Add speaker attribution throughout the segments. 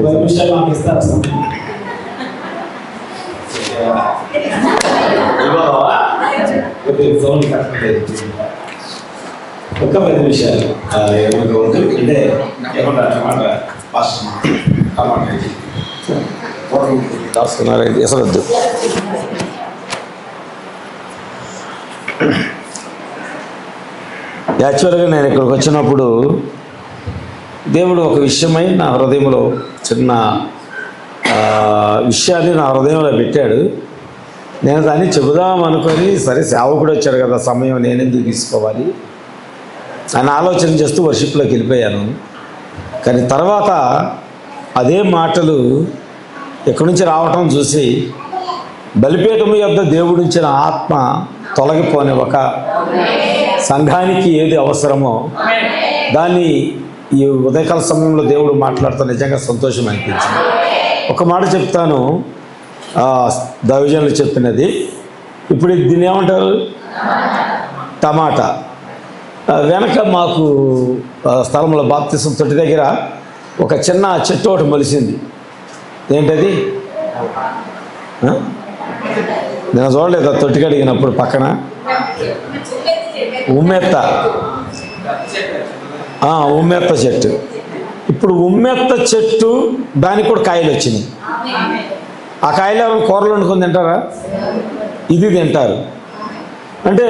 Speaker 1: 10 నిమిషాలు నాకు ఇస్తారు సమయం. ఒక 10 నిమిషాలు అంటే
Speaker 2: రాసుకున్నారండి ఎసరద్దు. యాక్చువల్గా నేను ఇక్కడికి వచ్చినప్పుడు దేవుడు ఒక విషయమై నా హృదయంలో చిన్న విషయాన్ని నా హృదయంలో పెట్టాడు. నేను దాన్ని చెబుదాం అనుకొని, సరే సేవకుడు వచ్చాడు కదా, సమయం నేనెందుకు తీసుకోవాలి అని ఆలోచన చేస్తూ వర్షిప్లోకి వెళ్ళిపోయాను. కానీ తర్వాత అదే మాటలు ఎక్కడి నుంచి రావటం చూసి, బలిపీఠం యొద్ద దేవుడించిన ఆత్మ తొలగిపోని ఒక సంఘానికి ఏది అవసరమో దాన్ని ఈ ఉదయకాల సమయంలో దేవుడు మాట్లాడుతూ నిజంగా సంతోషం అనిపించింది. ఒక మాట చెప్తాను, దైవజనులు చెప్పినది. ఇప్పుడు దీన్ని ఏమంటారు? టమాటా. వెనక మాకు స్థలంలో బాప్తిసం తొట్టి దగ్గర ఒక చిన్న చెట్టు ఒకటి మొలిసింది. ఏంటది? నేను చూడలేదు తొట్టి కడిగినప్పుడు. పక్కన ఉమ్మెత్త చెట్టు. ఇప్పుడు ఉమ్మెత్త చెట్టు దానికి కూడా కాయలు వచ్చినాయి. ఆ కాయలు ఎవరైనా కూరలు వండుకొని తింటారా? ఇది తింటారు. అంటే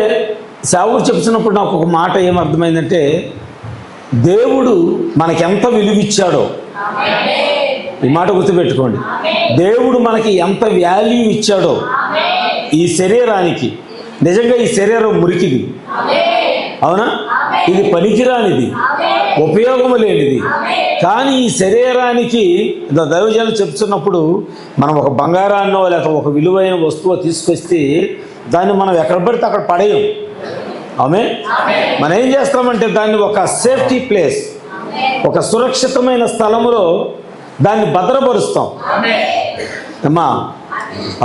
Speaker 2: సేవకుడు చెప్తున్నప్పుడు నాకు ఒక మాట ఏమర్థమైందంటే, దేవుడు మనకి ఎంత విలువిచ్చాడో, ఈ మాట గుర్తుపెట్టుకోండి, దేవుడు మనకి ఎంత వాల్యూ ఇచ్చాడో ఈ శరీరానికి. నిజంగా ఈ శరీరం మురికిది, అవునా? ఇది పనికిరానిది, ఉపయోగము లేనిది. కానీ ఈ శరీరానికి దైవజనులు చెప్తున్నప్పుడు మనం ఒక బంగారాన్నో లేక ఒక విలువైన వస్తువు తీసుకొస్తే దాన్ని మనం ఎక్కడ పడితే అక్కడ పడేయం. మనం ఏం చేస్తామంటే దాన్ని ఒక సేఫ్టీ ప్లేస్, ఒక సురక్షితమైన స్థలంలో దాన్ని భద్రపరుస్తాం అమ్మా,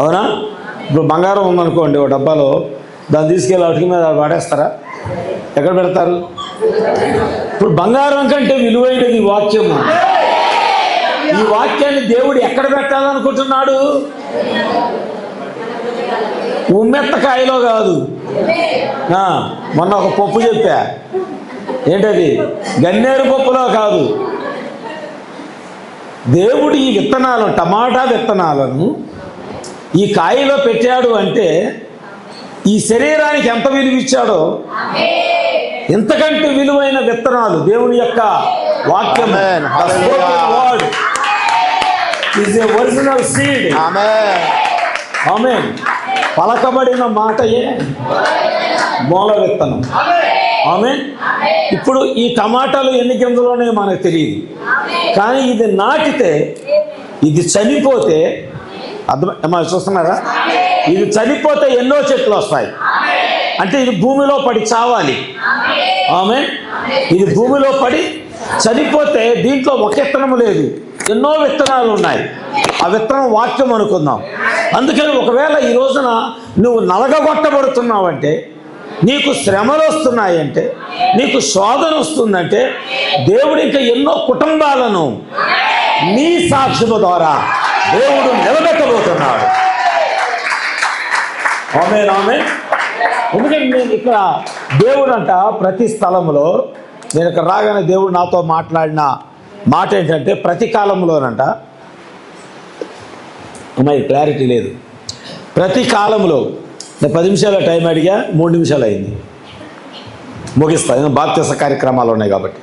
Speaker 2: అవునా? ఇప్పుడు బంగారం ఉందనుకోండి ఒక డబ్బాలో, దాన్ని తీసుకెళ్ళి అటుకి మీద వాడేస్తారా? ఎక్కడ పెడతారు? ఇప్పుడు బంగారం కంటే విలువైనది వాక్యము. ఈ వాక్యాన్ని దేవుడు ఎక్కడ పెట్టాలనుకుంటున్నాడు? ఉమ్మెత్తకాయలో కాదు. మొన్న ఒక పప్పు చెప్పా, ఏంటది? గన్నేరు పప్పులో కాదు. దేవుడు ఈ విత్తనాలు, టమాటా విత్తనాలను ఈ కాయలో పెట్టాడు అంటే ఈ శరీరానికి ఎంత విలువిచ్చాడో, ఇంతకంటే విలువైన విత్తనాలు దేవుని యొక్క వాక్యం. Original seed. ఆమేన్. పలకబడిన మాటయే మూల విత్తనం. ఆమేన్. ఇప్పుడు ఈ టమాటాలు ఎన్ని గింజలోనే మనకు తెలియదు, కానీ ఇది నాటితే, ఇది చనిపోతే, అర్థం చూస్తున్నారా? ఇది చనిపోతే ఎన్నో చెట్లు వస్తాయి. అంటే ఇది భూమిలో పడి చావాలి. ఆమేన్. ఇది భూమిలో పడి చనిపోతే దీంట్లో ఒక విత్తనము లేదు, ఎన్నో విత్తనాలు ఉన్నాయి. ఆ విత్తనం వాక్యం అనుకుందాం. అందుకని ఒకవేళ ఈ రోజున నువ్వు నలగగొట్టబడుతున్నావంటే, నీకు శ్రమలు వస్తున్నాయంటే, నీకు శోధన వస్తుందంటే, దేవుడు ఇంకా ఎన్నో కుటుంబాలను నీ సాక్ష్యము ద్వారా దేవుడు నిలబెట్టబోతున్నాడు. ఆమేన్, ఆమేన్. ఎందుకంటే నేను ఇక్కడ దేవుడు అంట ప్రతి స్థలంలో, నేను ఇక్కడ రాగానే దేవుడు నాతో మాట్లాడిన మాట ఏంటంటే, ప్రతి కాలంలోనంట, అమ్మాయి క్లారిటీ లేదు, ప్రతి కాలంలో, నేను 10 నిమిషాల టైం అడిగా, 3 నిమిషాలు అయింది, ముగిస్తాను. బాప్తిస కార్యక్రమాలు ఉన్నాయి కాబట్టి.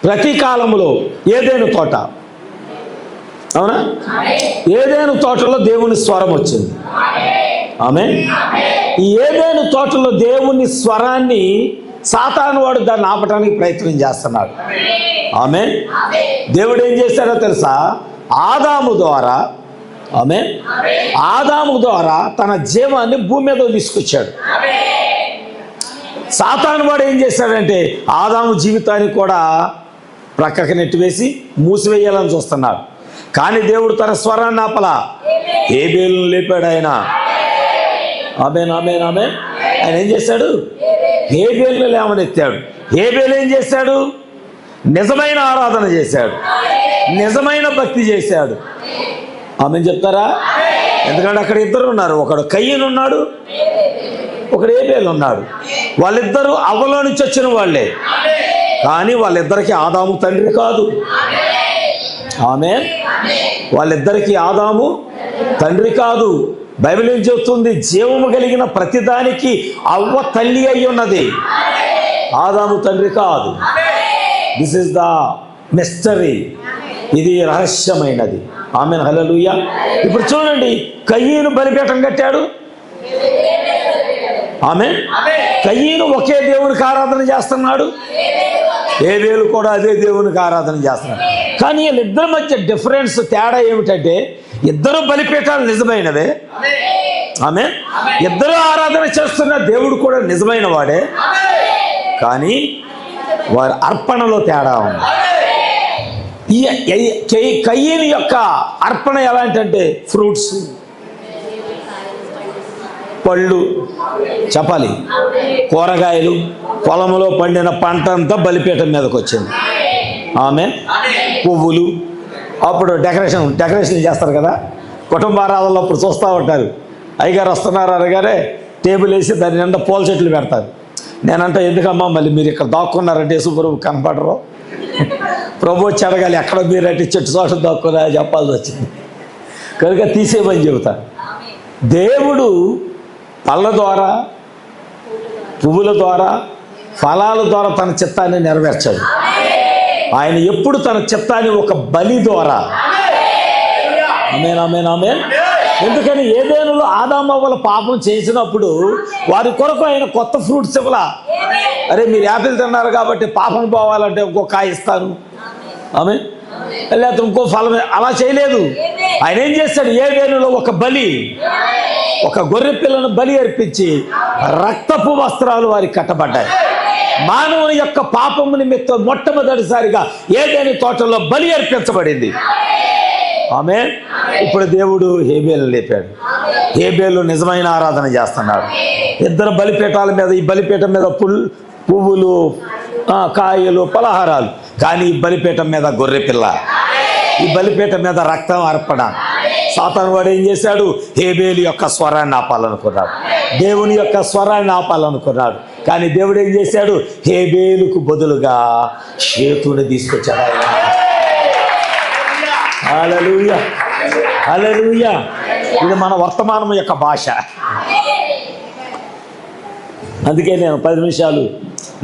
Speaker 2: ప్రతి కాలంలో ఏదేను తోట, అవునా? ఏదేను తోటలో దేవుని స్వరం వచ్చింది. ఆమేన్. ఈ ఏదేను తోటలో దేవుని స్వరాన్ని సాతాను వాడు దాన్ని ఆపటానికి ప్రయత్నం చేస్తున్నాడు. ఆమేన్. దేవుడు ఏం చేశాడో తెలుసా? ఆదాము ద్వారా, ఆమేన్, ఆదాము ద్వారా తన జీవాన్ని భూమి మీద తీసుకొచ్చాడు. సాతాను వాడు ఏం చేశాడంటే ఆదాము జీవితాన్ని కూడా ప్రక్కకి నెట్టివేసి మూసివేయాలని చూస్తున్నాడు. కానీ దేవుడు తన స్వరాన్ని ఆపలా. హేబేలును లేపాడు ఆయన. ఆమేన్, ఆమేన్, ఆమేన్. ఆయన ఏం చేశాడు? హేబేలును లేవనెత్తాడు. హేబేలు ఏం చేశాడు? నిజమైన ఆరాధన చేశాడు, నిజమైన భక్తి చేశాడు. ఆమె చెప్తారా? ఎందుకంటే అక్కడ ఇద్దరు ఉన్నారు, ఒకడు కయ్యను ఉన్నాడు, ఒకడు ఏబేలు ఉన్నాడు. వాళ్ళిద్దరూ అవ్వలో నుంచి వచ్చిన వాళ్ళే, కానీ వాళ్ళిద్దరికి ఆదాము తండ్రి కాదు. ఆమె వాళ్ళిద్దరికి ఆదాము తండ్రి కాదు. బైబిల్ ఏం చెప్తుంది? జీవము కలిగిన ప్రతిదానికి అవ్వ తల్లి అయి ఉన్నది, ఆదాము తండ్రి కాదు. దిస్ ఇస్ ద మిస్టరీ, ఇది రహస్యమైనది. ఆమేన్, హల్లెలూయా. ఇప్పుడు చూడండి, కయ్యను బలిపీఠం కట్టాడు. ఆమేన్. కయ్యను ఒకే దేవునికి ఆరాధన చేస్తున్నాడు, ఏబేలు కూడా అదే దేవునికి ఆరాధన చేస్తున్నాడు. కానీ వీళ్ళిద్దరి మధ్య డిఫరెన్స్, తేడా ఏమిటంటే ఇద్దరు బలిపీఠాలు నిజమైనవే. ఆమేన్. ఇద్దరు ఆరాధన చేస్తున్న దేవుడు కూడా నిజమైన వాడే, కానీ వారి అర్పణలో తేడా ఉంది. ఈ కయ్యను యొక్క అర్పణ ఎలాంటంటే ఫ్రూట్స్, పళ్ళు, చపాలి, కూరగాయలు, పొలంలో పండిన పంట అంతా బలిపీఠం మీదకి వచ్చింది. ఆమేన్. పువ్వులు, అప్పుడు డెకరేషన్ చేస్తారు కదా, కుటుంబారాధనలో అప్పుడు చూస్తూ ఉంటారు. అయ్యగారు వస్తున్నారు అనగానే టేబుల్ వేసి దాని నిండా పూల చెట్లు పెడతారు. నేనంటే, ఎందుకమ్మా మళ్ళీ మీరు ఇక్కడ దాక్కున్నారంటే యేసుప్రభు కనపడరు, ప్రభు వచ్చి అడగాలి ఎక్కడ మీరంటే చెట్టు చోట దాక్కున్నా చెప్పాల్సి వచ్చింది, కనుక తీసేయమని చెబుతారు. దేవుడు పళ్ళ ద్వారా, పువ్వుల ద్వారా, ఫలాల ద్వారా తన చిత్తాన్ని నెరవేర్చాడు. ఆయన ఎప్పుడు తన చిత్తాన్ని ఒక బలి ద్వారా. ఆమేన్, ఆమేన్, ఆమేన్. ఎందుకని ఏదేనులో ఆదామవ్వల పాపం చేసినప్పుడు వారి కొరకు ఆయన కొత్త ఫ్రూట్స్ ఇవ్వలా. అరే మీరు యాపిల్ తిన్నారు కాబట్టి పాపం పోవాలంటే ఇంకో కాయ ఇస్తాను, ఆమేన్, లేకపోతే ఇంకో ఫలం, అలా చేయలేదు. ఆయన ఏం చేస్తాడు? ఏదేనులో ఒక బలి, ఒక గొర్రె పిల్లను బలి అర్పించి రక్తపు వస్త్రాలు వారికి కట్టబడ్డాయి. మానవుని యొక్క పాపము నిమిత్తం మొట్టమొదటిసారిగా ఏదేని తోటలో బలి అర్పించబడింది. ఆమేన్. ఇప్పుడు దేవుడు హేబేలు లేపాడు. హేబేలు నిజమైన ఆరాధన చేస్తున్నాడు. ఇద్దరు బలిపీఠాల మీద, ఈ బలిపీఠం మీద పువ్వులు, కాయలు, పలహారాలు, కానీ ఈ బలిపీఠం మీద గొర్రె పిల్ల, ఈ బలిపీఠం మీద రక్తం అర్పణ. సాతాను వాడు ఏం చేశాడు? హేబేలు యొక్క స్వరాన్ని ఆపాలనుకున్నాడు, దేవుని యొక్క స్వరాన్ని ఆపాలనుకున్నాడు. కానీ దేవుడు ఏం చేశాడు? హేబేలుకు బదులుగా షేతుని తీసుకొచ్చాడు. హల్లెలూయా, హల్లెలూయా. ఇది మన వర్తమానం యొక్క భాష. అందుకే నేను 10 నిమిషాలు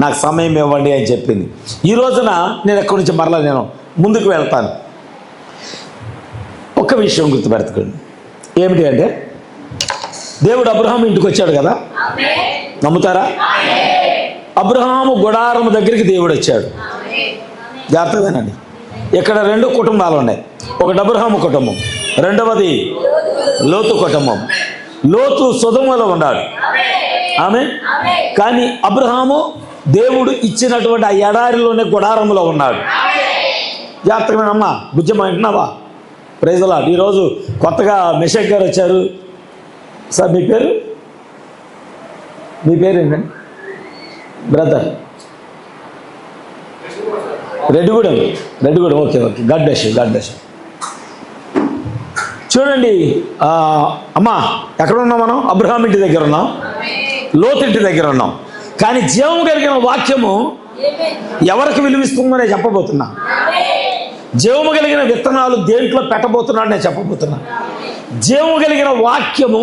Speaker 2: నాకు సమయం ఇవ్వండి అని చెప్పింది. ఈ రోజున నేను ఎక్కడి నుంచి మరలా నేను ముందుకు వెళ్తాను. ఒక్క విషయం గుర్తుపెట్టుకోండి, ఏమిటి అంటే దేవుడు అబ్రహాము ఇంటికి వచ్చాడు కదా, నమ్ముతారా? అబ్రహాము గుడారము దగ్గరికి దేవుడు వచ్చాడు. జాగ్రత్తగానండి, ఇక్కడ 2 కుటుంబాలు ఉన్నాయి. ఒకటి అబ్రహాము కుటుంబం, రెండవది లోతు కుటుంబం. లోతు సొదొమలో ఉన్నాడు. ఆమేన్. కానీ అబ్రహాము దేవుడు ఇచ్చినటువంటి ఆ ఎడారిలోనే గుడారంలో ఉన్నాడు. జాగ్రత్తగా అమ్మా, బుజ్జమ్మ వింటున్నావా? Praise the Lord. ఈరోజు కొత్తగా మెషక్ గారు వచ్చారు. సార్ మీ పేరు ఏంటండి? Brother Reddigudem. Okay. God bless you. చూడండి అమ్మా, ఎక్కడ ఉన్నాం మనం? అబ్రహాం ఇంటి దగ్గర ఉన్నాం, లోతు ఇంటి దగ్గర ఉన్నాం. కానీ జీవం కలిగిన వాక్యము ఎవరికి విలువిస్తుందో నేను చెప్పబోతున్నా. జీవము కలిగిన విత్తనాలు దేంట్లో పెట్టబోతున్నాడు నేను చెప్పబోతున్నా. జీవము కలిగిన వాక్యము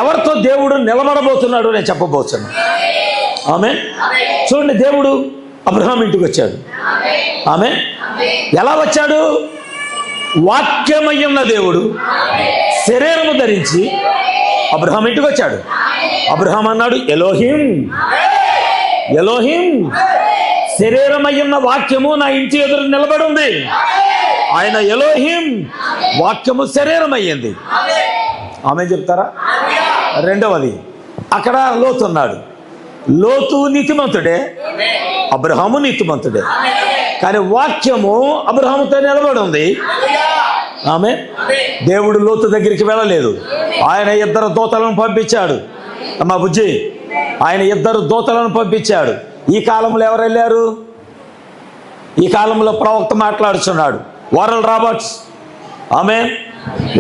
Speaker 2: ఎవరితో దేవుడు నిలబడబోతున్నాడు నేను చెప్పబోతున్నా. ఆమేన్. చూడండి, దేవుడు అబ్రహాం ఇంటికి వచ్చాడు. ఆమేన్. ఎలా వచ్చాడు? వాక్యమయ్యున్న దేవుడు శరీరము ధరించి అబ్రహాం ఇంటికి వచ్చాడు. అబ్రహాం అన్నాడు ఎలోహిం. శరీరమయ్యున్న వాక్యము నా ఇంటి ఎదురు నిలబడి ఉంది. ఆయన ఎలోహిం, వాక్యము శరీరమయ్యింది. ఆమె చెప్తారా? రెండవది, అక్కడ లోతు ఉన్నాడు. లోతు నీతిమంతుడే, అబ్రహాము నీతిమంతుడే. కానీ వాక్యము అబ్రహాముతో నిలబడి ఉంది. ఆమె దేవుడు లోతు దగ్గరికి వెళ్ళలేదు. ఆయన 2 దూతలను పంపించాడు. అమ్మా బుజ్జి, ఆయన 2 దూతలను పంపించాడు. ఈ కాలంలో ఎవరు వెళ్ళారు? ఈ కాలంలో ప్రవక్త మాట్లాడుచున్నాడు, వారల్ రాబర్ట్స్. ఆమేన్.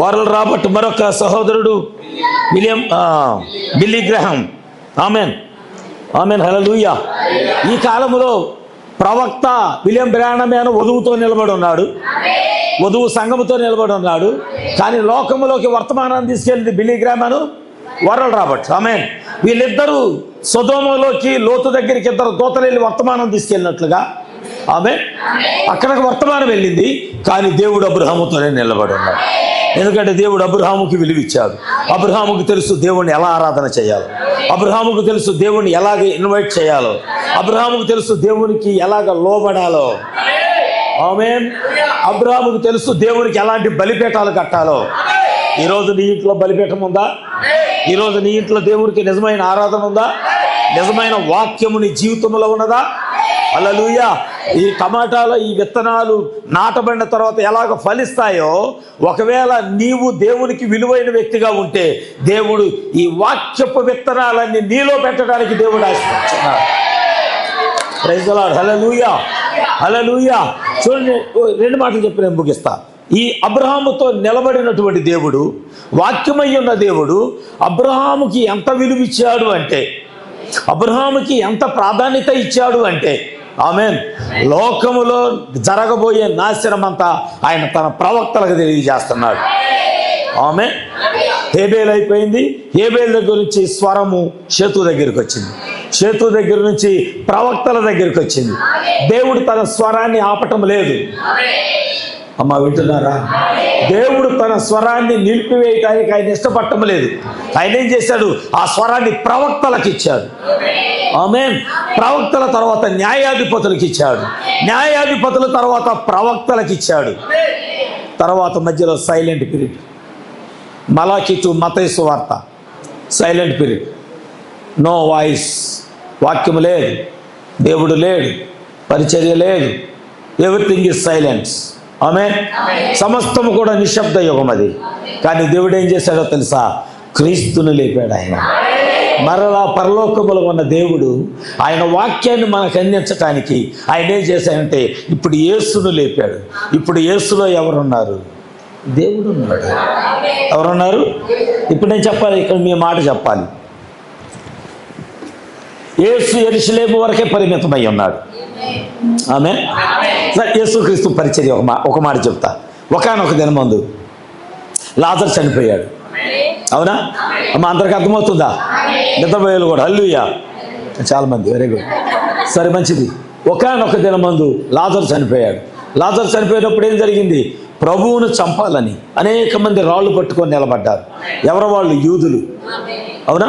Speaker 2: వారల్ రాబర్ట్ మరొక సహోదరుడు బిల్లీ గ్రహాం. ఆమేన్, ఆమేన్, హల్లెలూయా. ఈ కాలంలో ప్రవక్త విలియం బ్రానమే వధువుతో నిలబడి ఉన్నాడు, వధువు సంఘముతో నిలబడి ఉన్నాడు. కానీ లోకములోకి వర్తమానాన్ని తీసుకెళ్ళింది బిల్లీ గ్రామ్ అను వారల్ రాబర్ట్స్. ఆమేన్. వీళ్ళిద్దరూ సొదొమలోకి లోతు దగ్గరికి ఇద్దరు దూతలు వెళ్ళి వర్తమానం తీసుకెళ్ళినట్లుగా ఆమేన్ అక్కడికి వర్తమానం వెళ్ళింది. కానీ దేవుడు అబ్రహాముతోనే నిలబడి ఉన్నాడు. ఎందుకంటే దేవుడు అబ్రహాముకి విలువిచ్చాడు. అబ్రహాముకు తెలుసు దేవుణ్ణి ఎలా ఆరాధన చేయాలో, అబ్రహాముకు తెలుసు దేవుణ్ణి ఎలాగ ఇన్వైట్ చేయాలో, అబ్రహాముకు తెలుసు దేవునికి ఎలాగ లోబడాలో. ఆమేన్. అబ్రహాముకు తెలుసు దేవునికి ఎలాంటి బలిపీఠాలు కట్టాలో. ఈరోజు నీ ఇంట్లో బలిపీఠం ఉందా? ఈరోజు నీ ఇంట్లో దేవునికి నిజమైన ఆరాధన ఉందా? నిజమైన వాక్యము నీ జీవితంలో ఉన్నదా? హల్లెలూయా. ఈ టమాటాలో ఈ విత్తనాలు నాటబడిన తర్వాత ఎలాగ ఫలిస్తాయో, ఒకవేళ నీవు దేవునికి విలువైన వ్యక్తిగా ఉంటే దేవుడు ఈ వాక్యపు విత్తనాలన్నీ నీలో పెట్టడానికి దేవుడు ఆశిస్తున్నాడు. Praise the Lord. Hallelujah, hallelujah. చూడండి, రెండు మాటలు చెప్పి నేను ముగిస్తా. ఈ అబ్రహాముతో నిలబడినటువంటి దేవుడు, వాక్యమై ఉన్న దేవుడు అబ్రహాముకి ఎంత విలువిచ్చాడు అంటే, అబ్రహాముకి ఎంత ప్రాధాన్యత ఇచ్చాడు అంటే, ఆమేన్, లోకములో జరగబోయే నాశనం అంతా ఆయన తన ప్రవక్తలకు తెలియజేస్తున్నాడు. ఆమేన్. హేబేల్ అయిపోయింది. హేబేల్ దగ్గర నుంచి స్వరము షేతు దగ్గరికి వచ్చింది. షేతు దగ్గర నుంచి ప్రవక్తల దగ్గరికి వచ్చింది. దేవుడు తన స్వరాన్ని ఆపటం లేదు. అమ్మ వింటున్నారా? దేవుడు తన స్వరాన్ని నిలిపివేయటానికి ఆయన ఇష్టపడటం లేదు. ఆయన ఏం చేశాడు? ఆ స్వరాన్ని ప్రవక్తలకు ఇచ్చాడు. ఆమేన్. ప్రవక్తల తర్వాత న్యాయాధిపతులకు ఇచ్చాడు, న్యాయాధిపతుల తర్వాత ప్రవక్తలకు ఇచ్చాడు. తర్వాత మధ్యలో సైలెంట్ పీరియడ్. మలాకి టు మత్తయి సువార్త సైలెంట్ పీరియడ్. No voice. వాక్యం లేదు, దేవుడు లేడు, పరిచర్య లేదు. Everything is silence. ఆమేన్. సమస్తము కూడా నిశ్శబ్ద యుగం అది. కానీ దేవుడు ఏం చేశాడో తెలుసా? క్రీస్తును లేపాడు ఆయన. మరలా పరలోకములో ఉన్న దేవుడు ఆయన వాక్యాన్ని మనకు అందించటానికి ఆయన ఏం చేశాడంటే ఇప్పుడు యేసును లేపాడు. ఇప్పుడు యేసులో ఎవరున్నారు? దేవుడు ఉన్నాడు. ఎవరున్నారు? ఇప్పుడు నేను చెప్పాలి, ఇక్కడ మీ మాట చెప్పాలి. యేసు యెరూషలేము వరకే పరిమితమై ఉన్నాడు. ఆమేన్. యేసుక్రీస్తు పరిచర్య ఒక మాట చెప్తా. ఒకానొక దినమందు లాజరు చనిపోయాడు. అవునా అమ్మ? అందరికి అర్థమవుతుందా? నిద్రపోయేలు కూడా. హల్లెలూయా. చాలా మంది. Very good. సరే, మంచిది. ఒకానొక దినమందు లాజరు చనిపోయాడు. లాజరు చనిపోయేటప్పుడు ఏం జరిగింది? ప్రభువును చంపాలని అనేక మంది రాళ్ళు పట్టుకొని నిలబడ్డారు. ఎవరు వాళ్ళు? యూదులు. అవునా?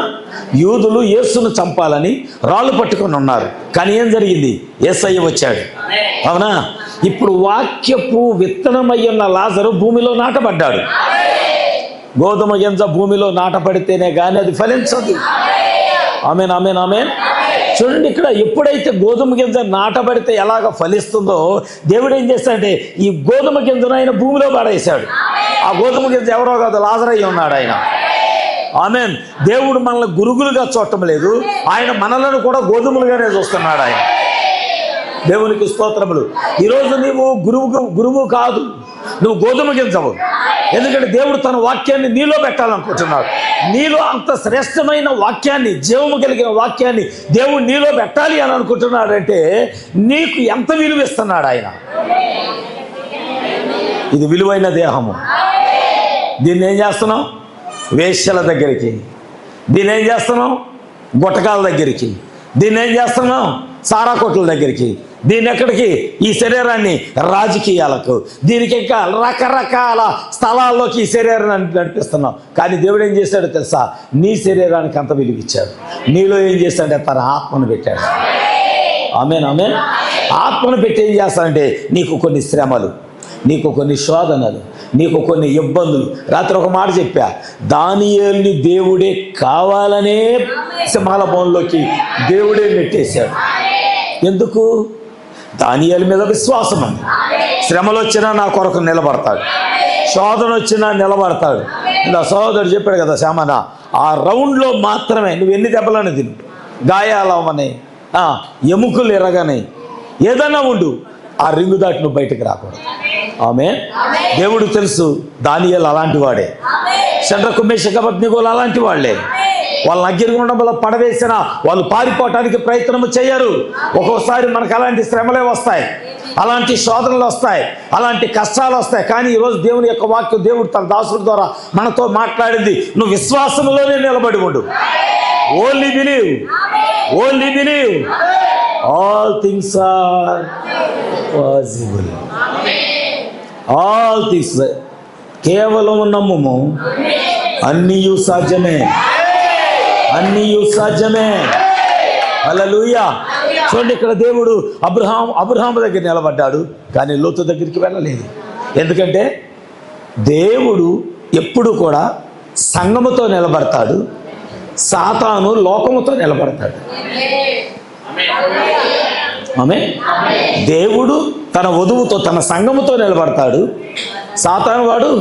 Speaker 2: యూదులు యేసును చంపాలని రాళ్ళు పట్టుకొని ఉన్నారు. కానీ ఏం జరిగింది? యేసయ్య వచ్చాడు. అవునా? ఇప్పుడు వాక్యపు విత్తనమయ్యున్న లాజరు భూమిలో నాటబడ్డాడు. గోధుమ గింజ భూమిలో నాటబడితేనే కానీ అది ఫలించదు. ఆమేన్, ఆమేన్, ఆమేన్. చూడండి, ఇక్కడ ఎప్పుడైతే గోధుమ గింజ నాటబడితే ఎలాగ ఫలిస్తుందో దేవుడు ఏం చేస్తాడంటే ఈ గోధుమ గింజను ఆయన భూమిలో పడేశాడు. ఆ గోధుమ గింజ ఎవరో కాదు, లాజరయ్య ఉన్నాడు ఆయన. ఆమేన్. దేవుడు మనల్ని గురుగులుగా చూడటం లేదు, ఆయన మనలను కూడా గోధుమలుగానే చూస్తున్నాడు ఆయన. దేవునికి స్తోత్రములు. ఈరోజు నీవు గురువు కాదు, నువ్వు గోధుమ గింజవు. ఎందుకంటే దేవుడు తన వాక్యాన్ని నీలో పెట్టాలనుకుంటున్నాడు. నీలో అంత శ్రేష్టమైన వాక్యాన్ని, జీవము కలిగిన వాక్యాన్ని దేవుడు నీలో పెట్టాలి అని అనుకుంటున్నాడంటే నీకు ఎంత విలువిస్తున్నాడు ఆయన. ఇది విలువైన దేహము. దీన్ని ఏం చేస్తున్నాం? వేశ్యల దగ్గరికి. దీన్ని ఏం చేస్తున్నాం? గుట్టకాల దగ్గరికి. దీన్ని ఏం చేస్తున్నాం? సారా కొట్ల దగ్గరికి. దీన్ని ఎక్కడికి? ఈ శరీరాన్ని రాజకీయాలకు, దీనికి ఇంకా రకరకాల స్థలాల్లోకి ఈ శరీరాన్ని నడిపిస్తున్నాం. కానీ దేవుడు ఏం చేశాడో తెలుసా? నీ శరీరానికి అంత విలువిచ్చాడు. నీలో ఏం చేశాడంటే తన ఆత్మను పెట్టాడు. ఆమేన్, ఆమేన్. ఆత్మను పెట్టి ఏం చేస్తాడంటే నీకు కొన్ని శ్రమలు, నీకు కొన్ని శోధనలు, నీకు కొన్ని ఇబ్బందులు. రాత్రి ఒక మాట చెప్పా, దానియేలుని దేవుడే కావాలనే సింహాల బోన్లోకి దేవుడే నెట్టేశాడు. ఎందుకు? దానియేలు మీద విశ్వాసం ఉంది. శ్రమలు వచ్చినా నా కొరకు నిలబడతాడు, శోధన వచ్చినా నిలబడతాడు. నా సహోదరుడు చెప్పాడు కదా శ్యామన్న, ఆ రౌండ్లో మాత్రమే నువ్వు ఎన్ని దెబ్బలను తిను, గాయాలవని, ఎముకలు ఎరగని, ఏదైనా ఉండు, ఆ రింగు దాటి నువ్వు బయటకు రాకూడదు. ఆమె దేవుడు తెలుసు దానియేలు అలాంటి వాడే, షడ్రకు మేషకు అబేద్నెగోలు అలాంటి వాళ్ళే. వాళ్ళని అగ్నిగుండంలో పడవేసినా వాళ్ళు పారిపోవటానికి ప్రయత్నం చేయరు. ఒక్కోసారి మనకు అలాంటి శ్రమలే వస్తాయి, అలాంటి శోధనలు వస్తాయి, అలాంటి కష్టాలు వస్తాయి. కానీ ఈరోజు దేవుని యొక్క వాక్యం, దేవుడు తన దాసుడి ద్వారా మనతో మాట్లాడింది, నువ్వు విశ్వాసంలోనే నిలబడి ఉండు. Only believe, only believe, all things are possible. All things, కేవలం నమ్ముము, అన్నీయు సాధ్యమే, అన్నీయు సాధ్యమే. హల్లెలూయా. చూడండి, ఇక్కడ దేవుడు అబ్రహాము దగ్గర నిలబడ్డాడు, కానీ లోతు దగ్గరికి వెళ్ళలేదు. ఎందుకంటే దేవుడు ఎప్పుడు కూడా సంఘముతో నిలబడతాడు, సాతాను లోకముతో నిలబడతాడు. ఆమె దేవుడు తన వధువుతో, తన సంఘముతో నిలబడతాడు, సాతాను వాడు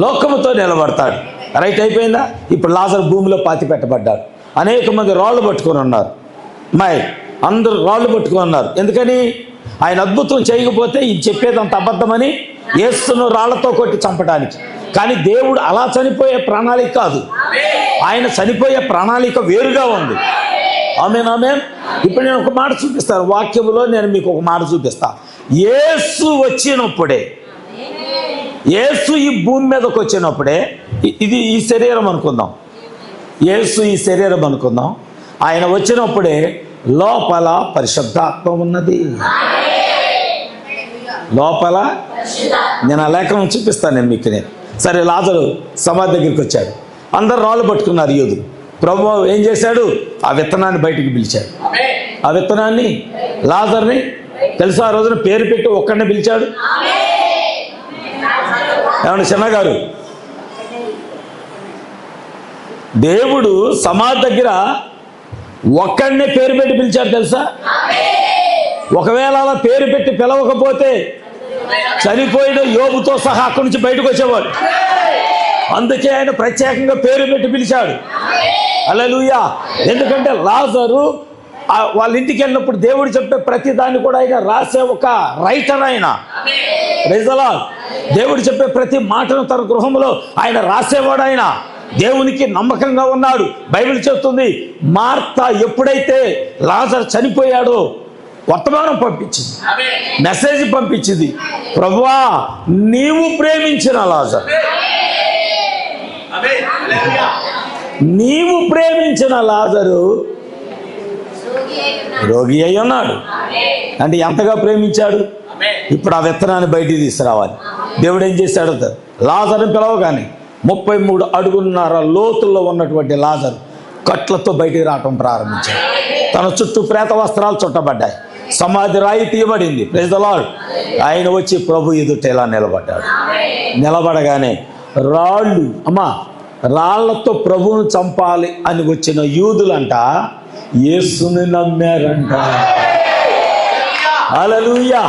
Speaker 2: లోకముతో నిలబడతాడు. రైట్ అయిపోయిందా? ఇప్పుడు లాజరు భూమిలో పాతి పెట్టబడ్డాడు. అనేక మంది రాళ్ళు పట్టుకొని ఉన్నారు, అందరూ రాళ్ళు పట్టుకొని ఉన్నారు. ఎందుకని? ఆయన అద్భుతం చేయకపోతే ఇది చెప్పేదంత అబద్ధమని యేసును రాళ్లతో కొట్టి చంపడానికి. కానీ దేవుడు అలా చనిపోయే ప్రణాళిక కాదు, ఆయన చనిపోయే ప్రణాళిక వేరుగా ఉంది. ఆమేన్, ఆమేన్. ఇప్పుడు నేను ఒక మాట చూపిస్తాను, వాక్యములో నేను మీకు ఒక మాట చూపిస్తా. యేసు వచ్చినప్పుడే, యేసు ఈ భూమి మీదకి వచ్చినప్పుడే, ఇది ఈ శరీరం అనుకుందాం, యేసు ఈ శరీరం అనుకుందాం, ఆయన వచ్చినప్పుడే లోపల పరిశుద్ధాత్మ ఉన్నది. లోపల నేను ఆ లేఖనం చూపిస్తాను నేను మీకు. నేను సరే, లాజరు సమాధి దగ్గరికి వచ్చాడు, అందరు రాళ్ళు పట్టుకున్నారు యూదులు. ప్రభువు ఏం చేశాడు? ఆ విత్తనాన్ని బయటికి పిలిచాడు. ఆ విత్తనాన్ని, లాజర్ని తెలుసా, ఆ రోజున పేరు పెట్టి ఒక్కడిని పిలిచాడు. ఏమండి చిన్నగారు, దేవుడు సమాధి దగ్గర ఒక్కడినే పేరు పెట్టి పిలిచాడు తెలుసా. ఒకవేళ అలా పేరు పెట్టి పిలవకపోతే చనిపోయిన యోబుతో సహా అక్కడి నుంచి బయటకు వచ్చేవాడు. అందుకే ఆయన ప్రత్యేకంగా పేరు పెట్టి పిలిచాడు. హల్లెలూయా. ఎందుకంటే లాజరు వాళ్ళ ఇంటికి వెళ్ళినప్పుడు దేవుడు చెప్పే ప్రతి దాన్ని కూడా ఆయన రాసే ఒక రైటర్. ఆయన రైజలా, దేవుడు చెప్పే ప్రతి మాటను తన గృహంలో ఆయన రాసేవాడు. ఆయన దేవునికి నమ్మకంగా ఉన్నాడు. బైబిల్ చెప్తుంది, మార్త ఎప్పుడైతే లాజరు చనిపోయాడో వర్తమానం పంపించింది, మెసేజ్ పంపించింది, ప్రభువా నీవు ప్రేమించిన లాజరు, నీవు ప్రేమించిన లాజరు రోగి అయి ఉన్నాడు. అంటే ఎంతగా ప్రేమించాడు. ఇప్పుడు ఆ విత్తనాన్ని బయటికి తీసుకురావాలి. దేవుడు ఏం చేశాడు? లాజరుని పిలవగానే 33 అడుగున్నర లోతుల్లో ఉన్నటువంటి లాజరు కట్లతో బయటికి రావటం ప్రారంభించాడు. తన చుట్టూ ప్రేత వస్త్రాలు చుట్టబడ్డాయి, సమాధి రాయి తీయబడింది. Praise the lord. ఆయన వచ్చి ప్రభు ఎదుట ఇలా నిలబడ్డాడు. నిలబడగానే రాళ్లతో ప్రభువును చంపాలి అని వచ్చిన యూదులంట యేసుని నమ్మారంట. హల్లెలూయా,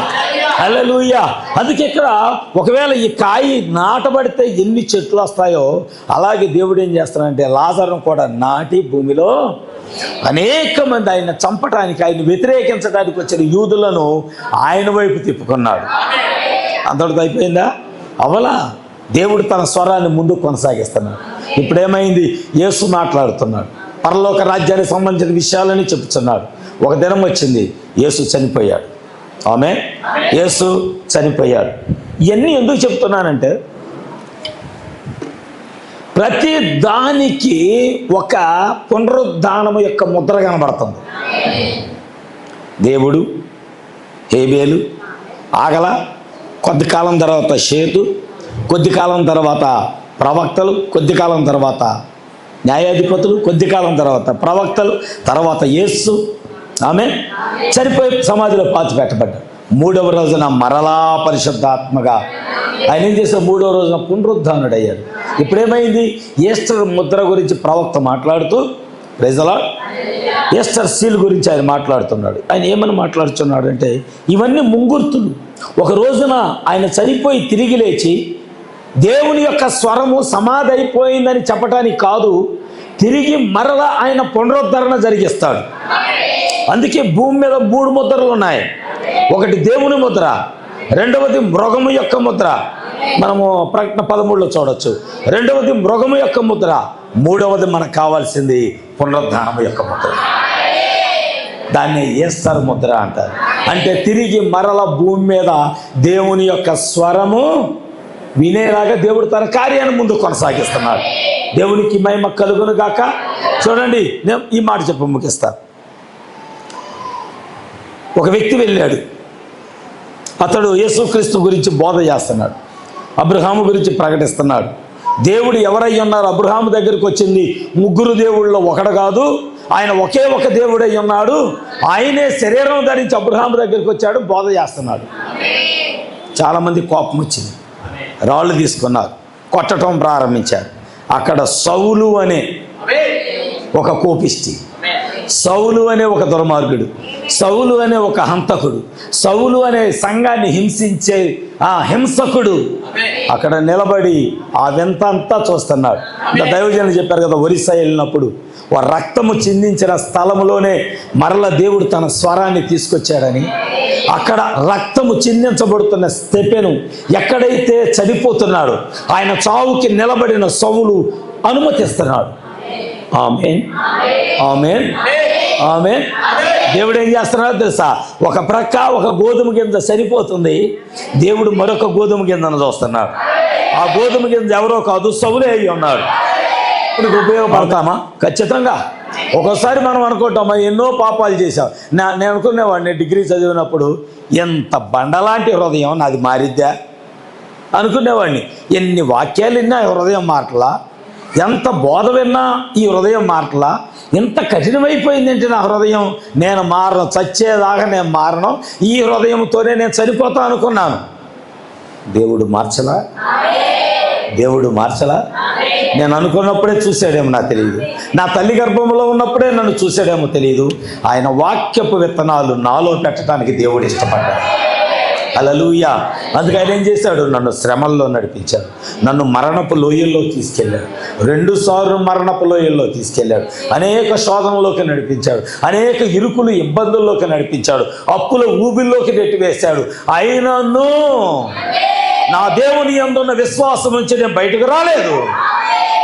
Speaker 2: హల్లెలూయా. అందుకే ఇక్కడ ఒకవేళ ఈ కాయి నాటబడితే ఎన్ని చెట్లు వస్తాయో, అలాగే దేవుడు ఏం చేస్తాడంటే లాజరును కూడా నాటి భూమిలో అనేక మంది ఆయన చంపటానికి, ఆయన వ్యతిరేకించడానికి వచ్చిన యూదులను ఆయన వైపు తిప్పుకున్నాడు. అంతటితో అయిపోయిందా? అవలా దేవుడు తన స్వరాన్ని ముందు కొనసాగిస్తున్నాడు. ఇప్పుడేమైంది? యేసు మాట్లాడుతున్నాడు, పరలోక రాజ్యానికి సంబంధించిన విషయాలని చెప్తున్నాడు. ఒక దినం వచ్చింది, యేసు చనిపోయాడు. ఆమె యేసు చనిపోయాడు. ఇవన్నీ ఎందుకు చెప్తున్నానంటే, ప్రతి దానికి ఒక పునరుద్ధానము యొక్క ముద్ర కనబడుతుంది. దేవుడు, హేబేలు, ఆగల, కొద్ది కాలం తర్వాత షేతు, కొద్ది కాలం తర్వాత ప్రవక్తలు, కొద్ది కాలం తర్వాత న్యాయాధిపతులు, కొద్ది కాలం తర్వాత ప్రవక్తలు, తర్వాత యేసు ఆమె చనిపోయి సమాధిలో పాతి పెట్టబడ్డాడు. 3వ రోజున మరలా పరిశుద్ధాత్మగా ఆయన ఏం చేశాడు? 3వ రోజున పునరుద్ధానుడు అయ్యాడు. ఇప్పుడేమైంది? ఈస్టర్ ముద్ర గురించి ప్రవక్త మాట్లాడుతూ, praise the Lord, Easter seal గురించి ఆయన మాట్లాడుతున్నాడు. ఆయన ఏమని మాట్లాడుతున్నాడు అంటే, ఇవన్నీ ముంగుర్తులు. ఒక రోజున ఆయన చనిపోయి తిరిగి లేచి దేవుని యొక్క స్వరము సమాధి అయిపోయిందని చెప్పడానికి కాదు, తిరిగి మరలా ఆయన పునరుద్ధరణ జరిగిస్తాడు. అందుకే భూమి మీద 3 ముద్రలు ఉన్నాయి. ఒకటి దేవుని ముద్ర, రెండవది మృగము యొక్క ముద్ర, మనము ప్రకటన 13లో చూడొచ్చు. రెండవది మృగము యొక్క ముద్ర, మూడవది మనకు కావాల్సింది పునరుద్ధానము యొక్క ముద్ర. దాన్ని ఈస్టర్ ముద్ర అంటారు. అంటే తిరిగి మరల భూమి మీద దేవుని యొక్క స్వరము వినేలాగా దేవుడు తన కార్యాన్ని ముందు కొనసాగిస్తున్నాడు. దేవునికి మహిమ కలుగును గాక. చూడండి, నేను ఈ మాట చెప్పి ముగిస్తాను. ఒక వ్యక్తి వెళ్ళాడు. అతడు యేసుక్రీస్తు గురించి బోధ చేస్తున్నాడు, అబ్రహాము గురించి ప్రకటిస్తున్నాడు. దేవుడు ఎవరై ఉన్నారు? అబ్రహాము దగ్గరికి వచ్చింది 3 దేవుళ్ళలో ఒకడు కాదు, ఆయన ఒకే ఒక దేవుడై ఉన్నాడు. ఆయనే శరీరం ధరించి అబ్రహాము దగ్గరికి వచ్చాడు, బోధ చేస్తున్నాడు. చాలామంది కోపం వచ్చింది, రాళ్ళు తీసుకున్నారు, కొట్టడం ప్రారంభించారు. అక్కడ సౌలు అనే ఒక కోపిష్టి, సౌలు అనే ఒక దుర్మార్గుడు, సౌలు అనే ఒక హంతకుడు, సౌలు అనే సంఘాన్ని హింసించే ఆ హింసకుడు అక్కడ నిలబడి ఆ వింత అంతా చూస్తున్నాడు. ఇంకా దైవజనులు చెప్పారు కదా, ఒరిస్సా వెళ్ళినప్పుడు రక్తము చిందించిన స్థలములోనే మరల దేవుడు తన స్వరాన్ని తీసుకొచ్చాడని, అక్కడ రక్తము చిందించబడుతున్న స్టెఫెను ఎక్కడైతే చనిపోతున్నాడో ఆయన చావుకి నిలబడిన సౌలు అనుమతిస్తున్నాడు. ఆమేన్, ఆమేన్, ఆమేన్. దేవుడు ఏం చేస్తున్నాడో తెలుసా? ఒక ప్రక్క ఒక గోధుమ గింజ సరిపోతుంది, దేవుడు మరొక గోధుమ గింజను చూస్తున్నాడు. ఆ గోధుమ గింజ ఎవరో కాదు, సౌలే అయి ఉన్నాడు. ఇప్పుడు ఉపయోగపడతామా? ఖచ్చితంగా. ఒక్కోసారి మనం అనుకుంటామా, ఎన్నో పాపాలు చేశాం. నేను అనుకునేవాడిని డిగ్రీ చదివినప్పుడు, ఎంత బండలాంటి హృదయం నాది మారిద్దా అనుకునేవాడిని. ఎన్ని వాక్యాలు విన్నా హృదయం మాటలా, ఎంత బోధ విన్నా ఈ హృదయం మాటలా, ఎంత కఠినమైపోయిందంటే నా హృదయం, నేను మారను, చచ్చేదాకా నేను మారను, ఈ హృదయంతోనే నేను చనిపోతా అనుకున్నాను. దేవుడు మార్చలా, దేవుడు మార్చలా. నేను అనుకున్నప్పుడే చూశాడేమో నాకు తెలియదు, నా తల్లి గర్భంలో ఉన్నప్పుడే నన్ను చూశాడేమో తెలియదు. ఆయన వాక్యపు విత్తనాలు నాలో పెట్టడానికి దేవుడు ఇష్టపడ్డాడు. హల్లెలూయా. అందుకే ఆయన ఏం చేశాడు? నన్ను శ్రమల్లో నడిపించాడు, నన్ను మరణపు లోయల్లో తీసుకెళ్ళాడు, 2 సార్లు మరణపు లోయల్లో తీసుకెళ్ళాడు, అనేక శోధనలోకి నడిపించాడు, అనేక ఇరుకులు ఇబ్బందుల్లోకి నడిపించాడు, అప్పుల ఊబిల్లోకి నెట్టివేశాడు. అయినను నా దేవుని యందున్న విశ్వాసం నుంచి నేను బయటకు రాలేదు.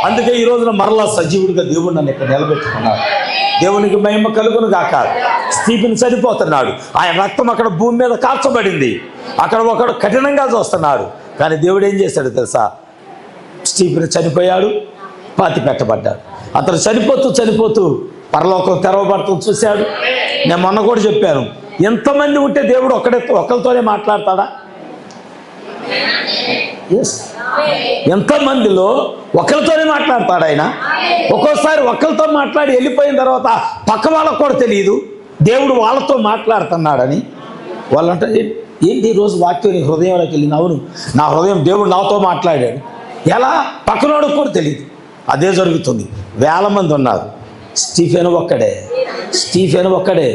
Speaker 2: అందుకే ఈ రోజున మరలా సజీవుడిగా దేవుడు నన్ను ఇక్కడ నిలబెట్టుకున్నాడు. దేవునికి మహిమ కలుగును గాక. స్టీఫెన్ చనిపోతున్నాడు, ఆయన రక్తం అక్కడ భూమి మీద కాల్చబడింది, అక్కడ ఒకడు కఠినంగా చూస్తున్నాడు. కానీ దేవుడు ఏం చేశాడు తెలుసా? స్టీఫెన్ చనిపోయాడు, పాతి పెట్టబడ్డాడు. అతను చనిపోతూ పరలోకం తెరవబడటం చూశాడు. నేను మొన్న కూడా చెప్పాను, ఎంతమంది ఉంటే దేవుడు ఒకరితోనే మాట్లాడతాడా? ఎంతమందిలో ఒకరితోనే మాట్లాడతాడు ఆయన. ఒక్కోసారి ఒకరితో మాట్లాడి వెళ్ళిపోయిన తర్వాత పక్క వాళ్ళకు కూడా తెలియదు దేవుడు వాళ్ళతో మాట్లాడుతున్నాడని. వాళ్ళంటే ఏంటి ఈరోజు వాక్యం నీ హృదయంలోకి వెళ్ళింది? అవును, నా హృదయం దేవుడు నాతో మాట్లాడాడు. ఎలా? పక్కనోడికి కూడా తెలియదు. అదే జరుగుతుంది. వేల మంది ఉన్నారు, స్టీఫెన్ ఒక్కడే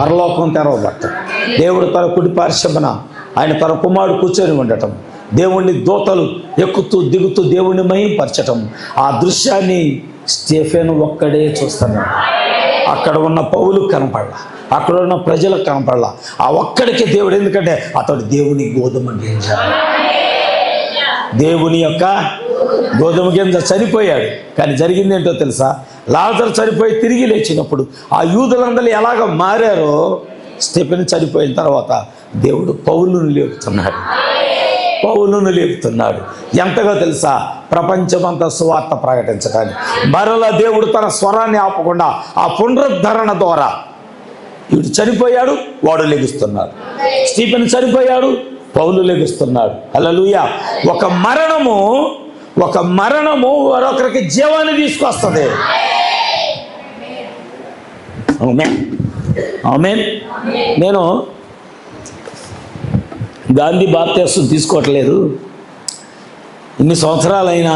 Speaker 2: పరలోకం తెరవబడ్డాడు. దేవుడు తన కుడి పార్శ్వమున ఆయన తన కుమారుడు కూర్చొని ఉండటం, దేవుణ్ణి దూతలు ఎక్కుతూ దిగుతూ దేవుణ్ణి మహింపరచటం, ఆ దృశ్యాన్ని స్టీఫెన్ ఒక్కడే చూస్తున్నాడు. అక్కడ ఉన్న పౌలు కనపడలా, అక్కడ ఉన్న ప్రజలకు కనపడలా. ఆ ఒక్కడికి దేవుడు, ఎందుకంటే అతడు దేవుని గోధుమ గింజ, దేవుని యొక్క గోధుమ గింజ. చనిపోయాడు. కానీ జరిగింది ఏంటో తెలుసా? లాజరు చనిపోయి తిరిగి లేచినప్పుడు ఆ యూదులందరూ ఎలాగ మారారో, స్టీఫెన్ చనిపోయిన తర్వాత దేవుడు పౌలును లేపుతున్నాడు. ఎంతగా తెలుసా? ప్రపంచమంతా సువార్త ప్రకటించడానికి. మరలా దేవుడు తన స్వరాన్ని ఆపకుండా ఆ పునరుద్ధరణ ద్వారా, వీడు చనిపోయాడు, వాడు లెగుస్తున్నాడు. స్టీఫెన్ చనిపోయాడు, పౌలు లెగుస్తున్నాడు. హల్లెలూయా. ఒక మరణము మరొకరికి జీవాన్ని తీసుకొస్తుంది. ఆమేన్. నేను గాంధీ బాప్తిస్మం తీసుకోవట్లేదు, ఇన్ని సంవత్సరాలైనా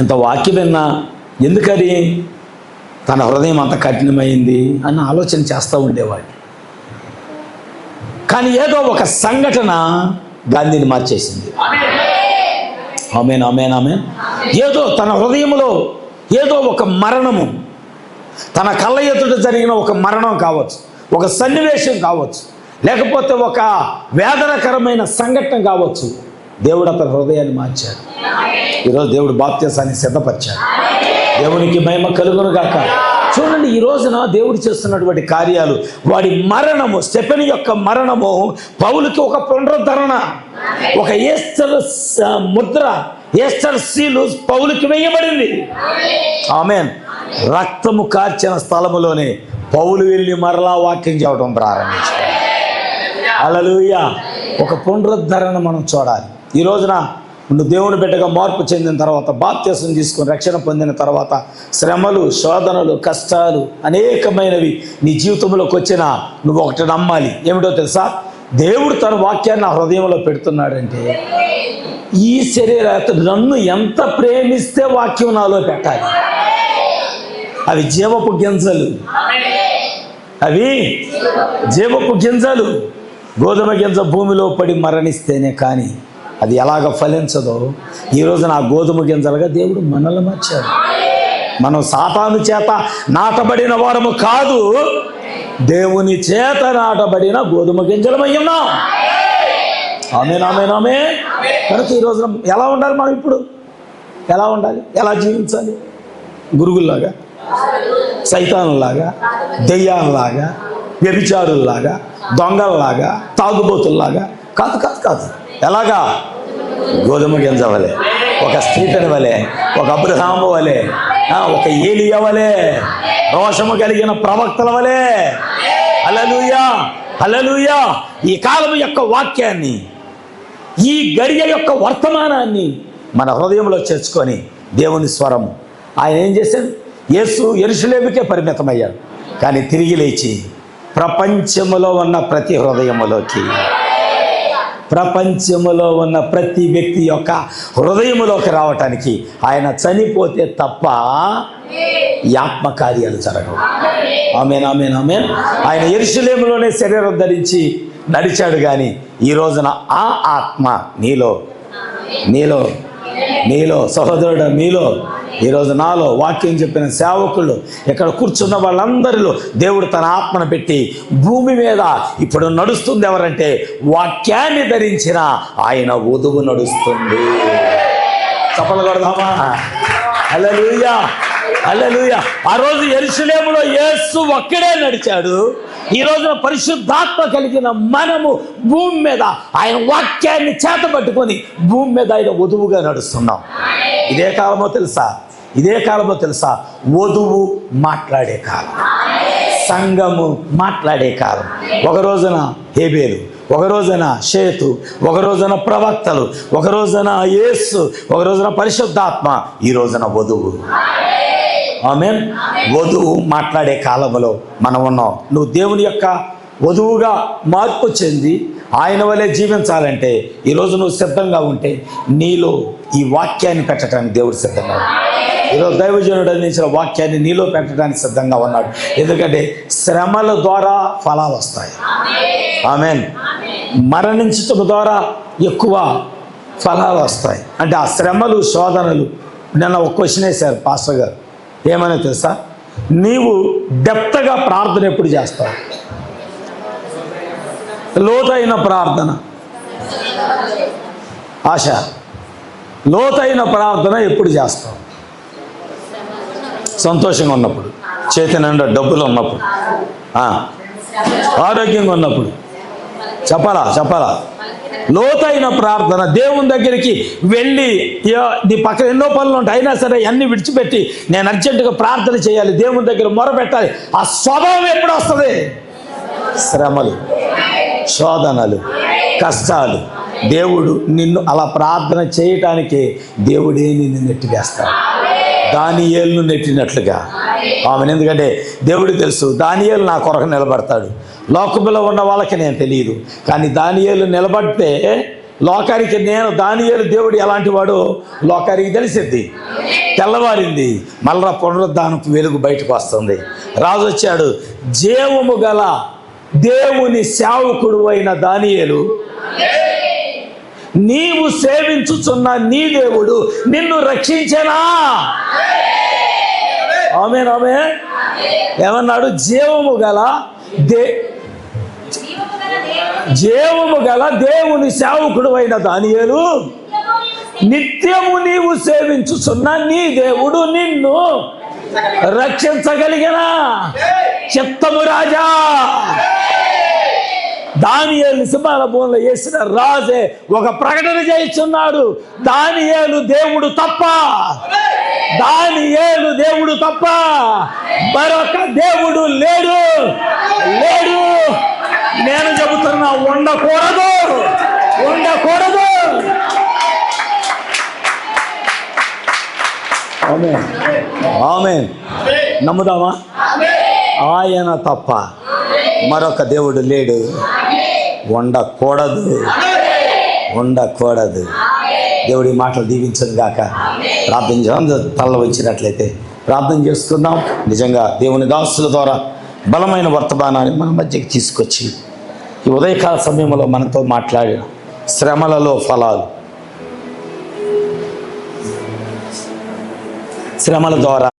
Speaker 2: ఇంత వాక్యం విన్నా ఎందుకని తన హృదయం అంత కఠినమైంది అన్న ఆలోచన చేస్తూ ఉండేవాడిని. కానీ ఏదో ఒక సంఘటన గాంధీని మార్చేసింది. ఆమేన్, ఆమేన్, ఆమేన్. ఏదో తన హృదయంలో ఏదో ఒక మరణము, తన కళ్ళ ఎదుట జరిగిన ఒక మరణం కావచ్చు, ఒక సన్నివేశం కావచ్చు, లేకపోతే ఒక వేదనకరమైన సంఘటన కావచ్చు, దేవుడు అతని హృదయాన్ని మార్చాడు. ఈరోజు దేవుడు బాప్తిసాన్ని సిద్ధపరిచాడు. దేవునికి మహిమ కలుగును గాక. చూడండి, ఈ రోజున దేవుడు చేస్తున్నటువంటి కార్యాలు, వాడి మరణము, స్టెఫెను యొక్క మరణము పౌలుకి ఒక పునరుద్ధరణ, ఒక ఈస్టర్ ముద్ర, ఈస్టర్ సీలు పౌలుకి వేయబడింది. ఆమేన్. రక్తము కార్చిన స్థలములోనే పౌలు వెళ్ళి మరలా వాక్యం చెప్పడం ప్రారంభించాడు. హల్లెలూయా. ఒక పునరుద్ధరణ మనం చూడాలి. ఈ రోజున నువ్వు దేవుని బిడ్డగా మార్పు చెందిన తర్వాత, బాప్తిసం తీసుకొని రక్షణ పొందిన తర్వాత, శ్రమలు, శోధనలు, కష్టాలు అనేకమైనవి నీ జీవితంలోకి వచ్చినా నువ్వు ఒకటి నమ్మాలి. ఏమిటో తెలుసా? దేవుడు తన వాక్యాన్ని నా హృదయంలో పెడుతున్నాడంటే, ఈ శరీరం నన్ను ఎంత ప్రేమిస్తే వాక్యం నాలో పెట్టాలి. అవి జీవపు గింజలు, అవి జీవపు గింజలు. గోధుమ గింజ భూమిలో పడి మరణిస్తేనే కానీ అది ఎలాగ ఫలించదో, ఈరోజు నా గోధుమ గింజలుగా దేవుడు మనల్ని మార్చాడు. మనం సాతాను చేత నాటబడిన వారము కాదు, దేవుని చేత నాటబడిన గోధుమ గింజలమై ఉన్నాం. ఆమేన్, ఆమేన్, ఆమేన్. కనుక ఈ రోజున ఎలా ఉండాలి? మనం ఇప్పుడు ఎలా ఉండాలి? ఎలా జీవించాలి? గురుగుల్లాగా, సైతానులాగా, దెయ్యాలలాగా, వ్యభిచారుల్లాగా, దొంగల్లాగా, తాగుబోతుల్లాగా కాదు, కాదు, కాదు. ఎలాగా? గోధుమ గింజ వలె, ఒక స్టీఫెన్ వలె, ఒక అబ్రహాము వలె, ఒక ఏలియా వలె, రోషము కలిగిన ప్రవక్తల వలె. హల్లెలూయా, హల్లెలూయా. ఈ కాలం యొక్క వాక్యాన్ని, ఈ గడియ యొక్క వర్తమానాన్ని మన హృదయంలో చేర్చుకొని దేవుని స్వరము. ఆయన ఏం చేశాడు? యేసు యెరూషలేముకే పరిమితమయ్యాడు, కానీ తిరిగి లేచి ప్రపంచములో ఉన్న ప్రతి హృదయములోకి, ప్రపంచములో ఉన్న ప్రతి వ్యక్తి యొక్క హృదయములోకి రావటానికి ఆయన చనిపోతే తప్ప ఈ ఆత్మకార్యాలు జరగవు. ఆమేన్, ఆమేన్, ఆమేన్. ఆయన యెరూషలేములోనే శరీరం ధరించి నడిచాడు, కానీ ఈ రోజున ఆ ఆత్మ నీలో, నీలో, నీలో సహోదరుడు, మీలో, ఈరోజు నాలో వాక్యం చెప్పిన సేవకులు, ఇక్కడ కూర్చున్న వాళ్ళందరిలో దేవుడు తన ఆత్మను పెట్టి భూమి మీద ఇప్పుడు నడుస్తుంది. ఎవరంటే వాక్యాన్ని ధరించిన ఆయన వధువు నడుస్తుంది. చప్పట్లు కొడదామా? హల్లెలూయా, హల్లెలూయా. ఆ రోజు యెరూషలేములో యేసు ఒక్కడే నడిచాడు. ఈ రోజున పరిశుద్ధాత్మ కలిగిన మనము భూమి మీద ఆయన వాక్యాన్ని చేతబట్టుకొని భూమి మీద ఆయన వధువుగా నడుస్తున్నాం. ఇదే కాలమో తెలుసా? ఇదే కాలమో తెలుసా? వధువు మాట్లాడే కాలం, సంఘము మాట్లాడే కాలం. ఒక రోజున హేబేలు, ఒక రోజున షేతు, ఒక రోజున ప్రవక్తలు, ఒక రోజున యేసు, ఒక రోజున పరిశుద్ధాత్మ, ఈ రోజున వధువు. ఆమేన్. వధువు మాట్లాడే కాలంలో మనం ఉన్నాం. నువ్వు దేవుని యొక్క వధువుగా మార్పు చెంది ఆయన వలె జీవించాలంటే ఈరోజు నువ్వు సిద్ధంగా ఉంటే నీలో ఈ వాక్యాన్ని పెట్టడానికి దేవుడు సిద్ధంగా ఉన్నాడు. ఈరోజు దైవజనుడు అందించిన వాక్యాన్ని నీలో పెట్టడానికి సిద్ధంగా ఉన్నాడు. ఎందుకంటే శ్రమల ద్వారా ఫలాలు వస్తాయి. ఆమేన్. మరణించటం ద్వారా ఎక్కువ ఫలాలు వస్తాయి. అంటే ఆ శ్రమలు, శోధనలు. నిన్న ఒక క్వశ్చన్ వేశారు పాస్టర్ గారు, ఏమని తెలుసా? నీవు డెప్త్గా ప్రార్థన ఎప్పుడు చేస్తావు? లోతైన ప్రార్థన, ఆశ, లోతైన ప్రార్థన ఎప్పుడు చేస్తావు? సంతోషంగా ఉన్నప్పుడు, చేతి నిండా డబ్బులు ఉన్నప్పుడు, ఆరోగ్యంగా ఉన్నప్పుడు. చెప్పాలా, చెప్పాలా? లోతైన ప్రార్థన. దేవుని దగ్గరికి వెళ్ళి, నీ పక్కన ఎన్నో పనులు ఉంటాయి, అయినా సరే అన్నీ విడిచిపెట్టి నేను అర్జెంటుగా ప్రార్థన చేయాలి, దేవుని దగ్గర మొరపెట్టాలి. ఆ స్వభావం ఎప్పుడు వస్తుంది? శ్రమలు, శోధనలు, కష్టాలు. దేవుడు నిన్ను అలా ప్రార్థన చేయటానికే దేవుడే నిన్ను నెట్టివేస్తాడు, దానియేలును నెట్టినట్లుగా. ఆమెను. ఎందుకంటే దేవుడికి తెలుసు దానియేలు నా కొరకు నిలబడతాడు. లోకంలో ఉన్న వాళ్ళకి నేను తెలియదు, కానీ దానియేలు నిలబడితే లోకానికి దానియేలు దేవుడు ఎలాంటి వాడో లోకానికి తెలిసిద్ది. తెల్లవారింది, మళ్ళా పునరుద్ధానపు వెలుగు బయటకు వస్తుంది. రాజు వచ్చాడు. జీవము గల దేవుని సేవకుడు అయిన దానియేలు, నీవు సేవించుచున్న నీ దేవుడు నిన్ను రక్షించెనా? ఆమేన్ ఆమేన్. ఏమన్నాడు? జీవము గల దేవుని సేవకుడు అయిన దానియేలు, నిత్యము నీవు సేవించుచున్న నీ దేవుడు నిన్ను రక్షించగలిగిన చిత్తము రాజా. దానియేలు సింహాల భూమిలో వేసిన రాజే ఒక ప్రకటన చేస్తున్నాడు, దానియేలు దేవుడు తప్ప, దానియేలు దేవుడు తప్ప మరొక దేవుడు లేడు. నేను చెబుతున్నా, ఉండకూడదు. ఆమేన్ ఆమేన్. నమ్ముదామా? ఆయన తప్ప మరొక దేవుడు లేడు. ఉండకూడదు. దేవుడి మాటలు దీవించను గాక. ప్రార్థన చేద్దాం. తల్ల వచ్చినట్లయితే ప్రార్థన చేసుకుందాం. నిజంగా దేవుని దాసుల ద్వారా బలమైన వర్తమానాన్ని మన మధ్యకి తీసుకొచ్చి ఈ ఉదయకాల సమయంలో మనతో మాట్లాడిన శ్రమలలో ఫలాలు, శ్రమల ద్వారా